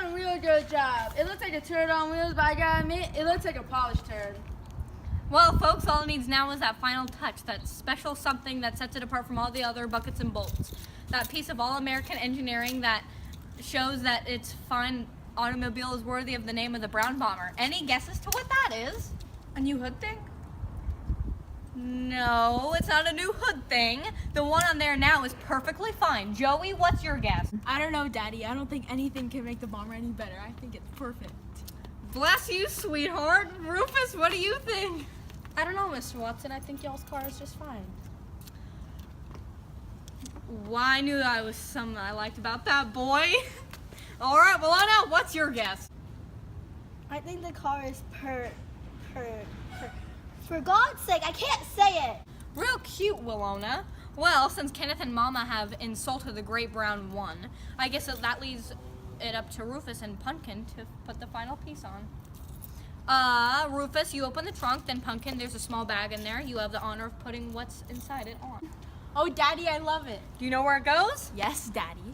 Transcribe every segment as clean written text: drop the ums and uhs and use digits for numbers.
doing a real good job. It looks like a turd on wheels, but I gotta admit, it looks like a polished turd. Well, folks, all it needs now is that final touch, that special something that sets it apart from all the other buckets and bolts. That piece of all-American engineering that shows that its fine automobile is worthy of the name of the Brown Bomber. Any guesses to what that is? A new hood thing? No, it's not a new hood thing. The one on there now is perfectly fine. Joey, what's your guess? I don't know, Daddy. I don't think anything can make the bomber any better. I think it's perfect. Bless you, sweetheart. Rufus, what do you think? I don't know, Mr. Watson. I think y'all's car is just fine. Well, I knew that was something I liked about that boy. All right, well, Anna, what's your guess? I think the car is for God's sake, I can't say it. Real cute, Willona. Well, since Kenneth and Mama have insulted the great brown one, I guess that leaves it up to Rufus and Pumpkin to put the final piece on. Rufus, you open the trunk, then Pumpkin, there's a small bag in there. You have the honor of putting what's inside it on. Oh, Daddy, I love it. Do you know where it goes? Yes, Daddy.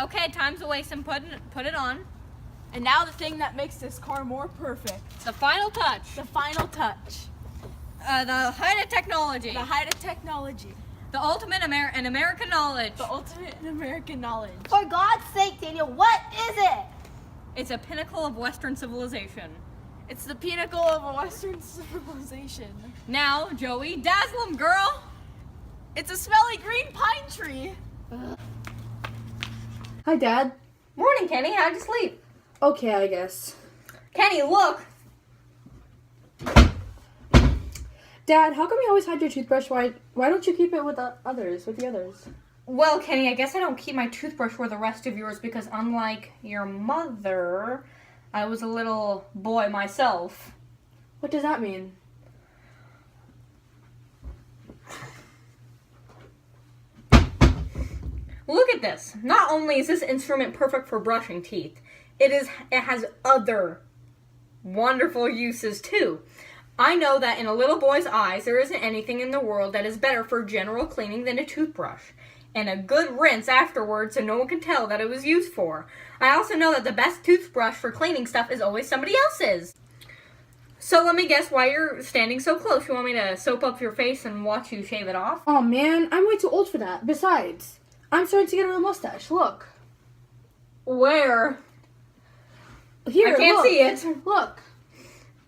Okay, time's a waste and put it on. And now the thing that makes this car more perfect. The final touch. The final touch. The height of technology. The height of technology. The ultimate in American knowledge. The ultimate in American knowledge. For God's sake, Daniel, what is it? It's a pinnacle of Western civilization. It's the pinnacle of a Western civilization. Now, Joey, dazzle 'em, girl. It's a smelly green pine tree. Hi, Dad. Morning, Kenny. How'd you sleep? Okay, I guess. Kenny, look. Dad, how come you always hide your toothbrush? Why don't you keep it with the others? Well, Kenny, I guess I don't keep my toothbrush with the rest of yours because unlike your mother, I was a little boy myself. What does that mean? Look at this. Not only is this instrument perfect for brushing teeth, it has other wonderful uses too. I know that in a little boy's eyes, there isn't anything in the world that is better for general cleaning than a toothbrush. And a good rinse afterwards so no one can tell that it was used for. I also know that the best toothbrush for cleaning stuff is always somebody else's. So let me guess why you're standing so close. You want me to soap up your face and watch you shave it off? Oh man, I'm way too old for that. Besides, I'm starting to get a real mustache. Look. Where? Here, I can't look. see it. Look.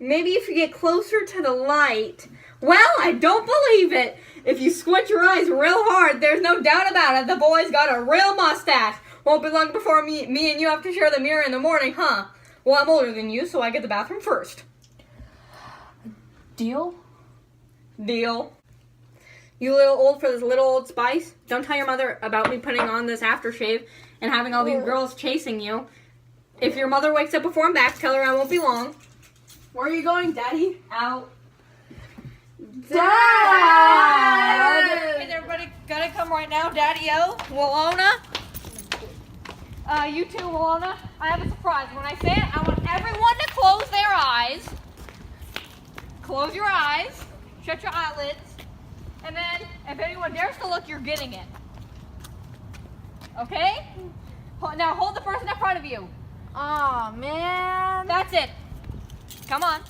Maybe if you get closer to the light. Well, I don't believe it. If you squint your eyes real hard, there's no doubt about it. The boy's got a real mustache. Won't be long before me and you have to share the mirror in the morning, huh? Well, I'm older than you, so I get the bathroom first. Deal? Deal. You a little old for this little old spice? Don't tell your mother about me putting on this aftershave and having all these girls chasing you. If your mother wakes up before I'm back, tell her I won't be long. Where are you going, Daddy? Out. Dad! Is everybody gonna come right now? Daddy-o? Willona? You too, Willona. I have a surprise. When I say it, I want everyone to close their eyes. Close your eyes. Shut your eyelids. And then, if anyone dares to look, you're getting it. Okay? Now hold the person in front of you. Aw, man. That's it. Come on,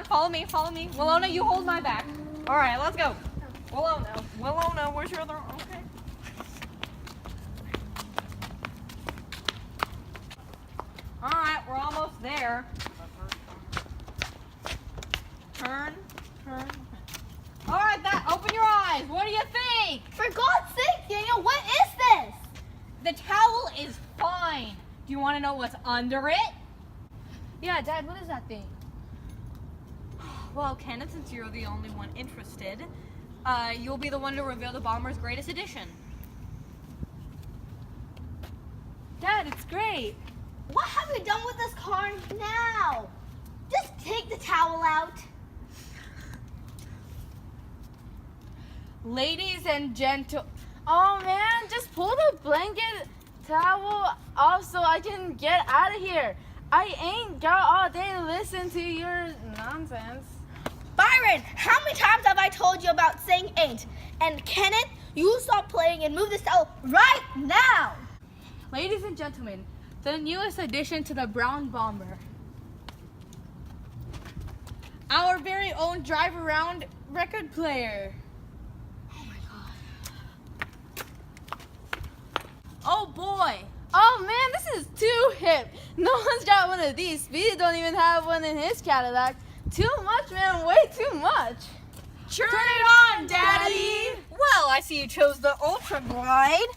follow me. Willona, you hold my back. All right, let's go. Willona, where's your other? Okay. All right, we're almost there. Turn. All right, open your eyes. What do you think? For God's sake, Daniel, what is this? The towel is fine. Do you want to know what's under it? Yeah, Dad, what is that thing? Well, Kenneth, since you're the only one interested, you'll be the one to reveal the bomber's greatest addition. Dad, it's great. What have we done with this car now? Just take the towel out. Ladies and gentle. Oh man, just pull the blanket towel off so I can get out of here. I ain't got all day to listen to your nonsense. Byron, how many times have I told you about saying ain't? And Kenneth, you stop playing and move this towel right now. Ladies and gentlemen, The newest addition to the Brown Bomber. Our very own drive around record player. Oh my god. Oh boy. Oh man, this is too hip. No one's got one of these. Speedy don't even have one in his Cadillac. Too much, man, way too much. Turn it on, Daddy! Well, I see you chose the Ultra Glide.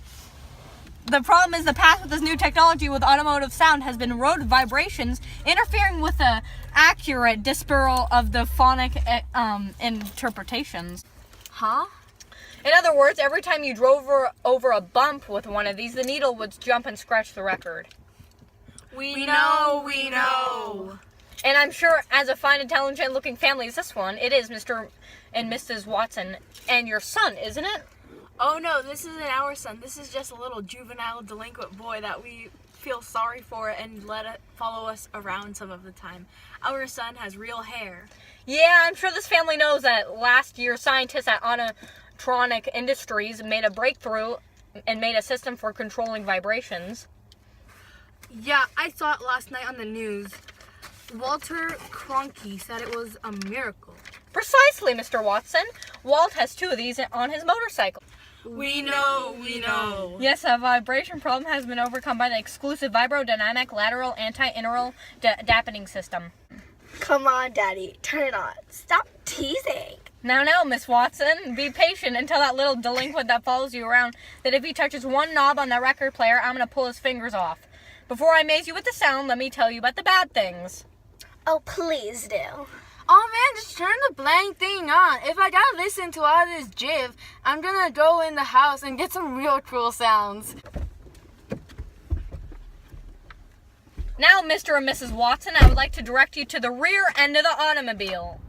The problem is the path with this new technology with automotive sound has been road vibrations, interfering with the accurate dispersal of the phonic interpretations. Huh? In other words, every time you drove over a bump with one of these, the needle would jump and scratch the record. We know. And I'm sure as a fine, intelligent-looking family as this one, it is Mr. and Mrs. Watson and your son, isn't it? Oh no, this isn't our son. This is just a little juvenile delinquent boy that we feel sorry for and let it follow us around some of the time. Our son has real hair. Yeah, I'm sure this family knows that last year scientists at Autotronic Industries made a breakthrough and made a system for controlling vibrations. Yeah, I saw it last night on the news. Walter Cronkite said it was a miracle. Precisely, Mr. Watson. Walt has 2 of these on his motorcycle. We know. Yes, a vibration problem has been overcome by the exclusive vibrodynamic lateral anti-inaural dampening system. Come on, Daddy. Turn it on. Stop teasing. Now, Miss Watson, be patient until that little delinquent that follows you around, that if he touches one knob on the record player, I'm going to pull his fingers off. Before I amaze you with the sound, let me tell you about the bad things. Oh, please do. Oh man, just turn the blank thing on. If I gotta listen to all this jiv, I'm gonna go in the house and get some real cool sounds. Now, Mr. and Mrs. Watson, I would like to direct you to the rear end of the automobile.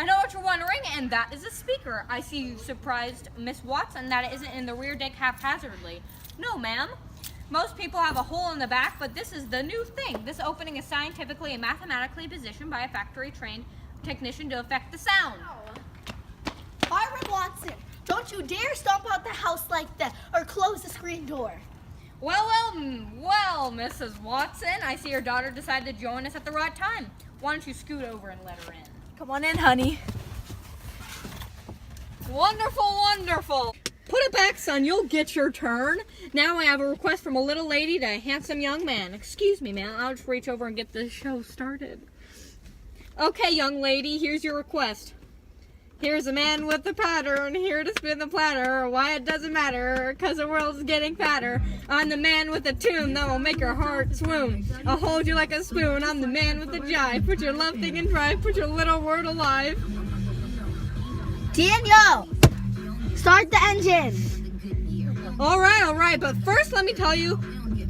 I know what you're wondering, and that is a speaker. I see you surprised, Miss Watson, that it isn't in the rear deck haphazardly. No, ma'am. Most people have a hole in the back, but this is the new thing. This opening is scientifically and mathematically positioned by a factory-trained technician to affect the sound. Byron Watson, don't you dare stomp out the house like that or close the screen door. Well, Mrs. Watson, I see your daughter decided to join us at the right time. Why don't you scoot over and let her in? Come on in, honey. Wonderful. Put it back, son. You'll get your turn. Now I have a request from a little lady to a handsome young man. Excuse me, man. I'll just reach over and get this show started. Okay, young lady, here's your request. Here's a man with a pattern, here to spin the platter. Why it doesn't matter, 'cause the world's getting fatter. I'm the man with a tune that will make your heart swoon. I'll hold you like a spoon. I'm the man with the jive. Put your love thing in drive. Put your little word alive. Daniel, start the engine. All right. But first, let me tell you,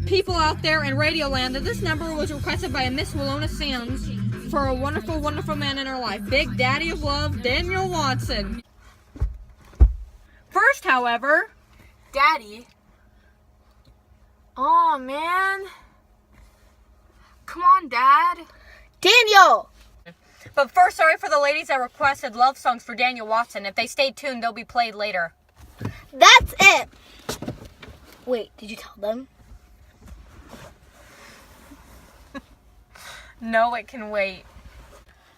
people out there in Radioland, that this number was requested by a Miss Willona Sands for a wonderful man in her life. Big Daddy of Love, Daniel Watson. First, however, Daddy. Oh man. Come on, Dad. Daniel! But first, sorry for the ladies that requested love songs for Daniel Watson. If they stay tuned, they'll be played later. That's it! Wait, did you tell them? No, it can wait.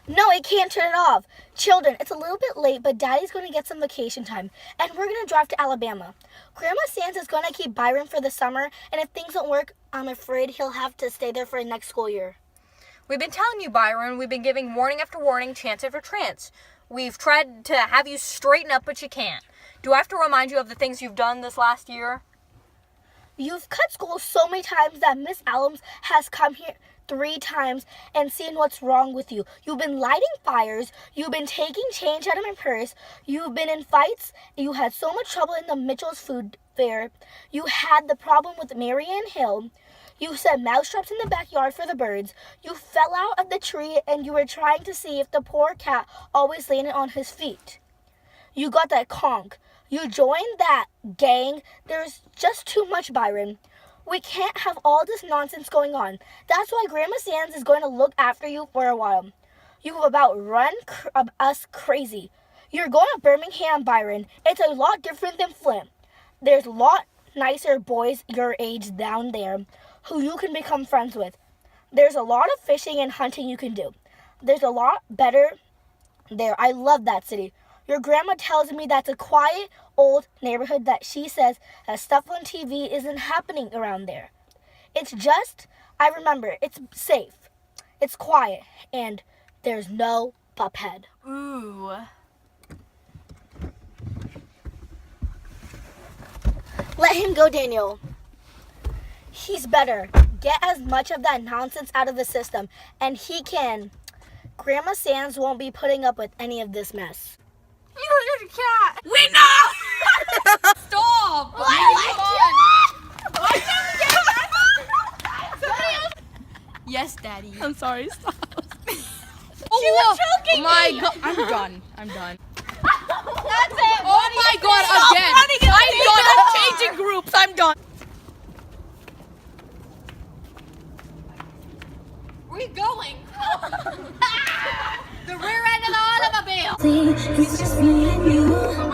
No, it can't turn it off. Children, it's a little bit late, but Daddy's going to get some vacation time, and we're going to drive to Alabama. Grandma Sands is going to keep Byron for the summer, and if things don't work, I'm afraid he'll have to stay there for the next school year. We've been telling you, Byron. We've been giving warning after warning, chance after chance. We've tried to have you straighten up, but you can't. Do I have to remind you of the things you've done this last year? You've cut school so many times that Miss Allums has come here 3 times and seen what's wrong with you. You've been lighting fires. You've been taking change out of my purse. You've been in fights. You had so much trouble in the Mitchell's food fair. You had the problem with Marianne Hill. You set mousetraps in the backyard for the birds. You fell out of the tree and you were trying to see if the poor cat always landed on his feet. You got that conch. You joined that gang. There's just too much, Byron. We can't have all this nonsense going on. That's why Grandma Sands is going to look after you for a while. You've about run us crazy. You're going to Birmingham, Byron. It's a lot different than Flint. There's a lot nicer boys your age down there who you can become friends with. There's a lot of fishing and hunting you can do. There's a lot better there. I love that city. Your grandma tells me that's a quiet, old neighborhood that she says that stuff on TV isn't happening around there. It's just, I remember, it's safe, it's quiet, and there's no puphead. Ooh. Let him go, Daniel. He's better. Get as much of that nonsense out of the system, and he can. Grandma Sands won't be putting up with any of this mess. You're the cat. We know! Stop! Yes, Daddy. I'm sorry, stop. She was choking my me. God, I'm done. I'm done. That's it. Oh my God, Stop again. running in I'm the done. middle. I'm changing groups. I'm done. Where are you going? The rear end of the automobile. It's just me and you.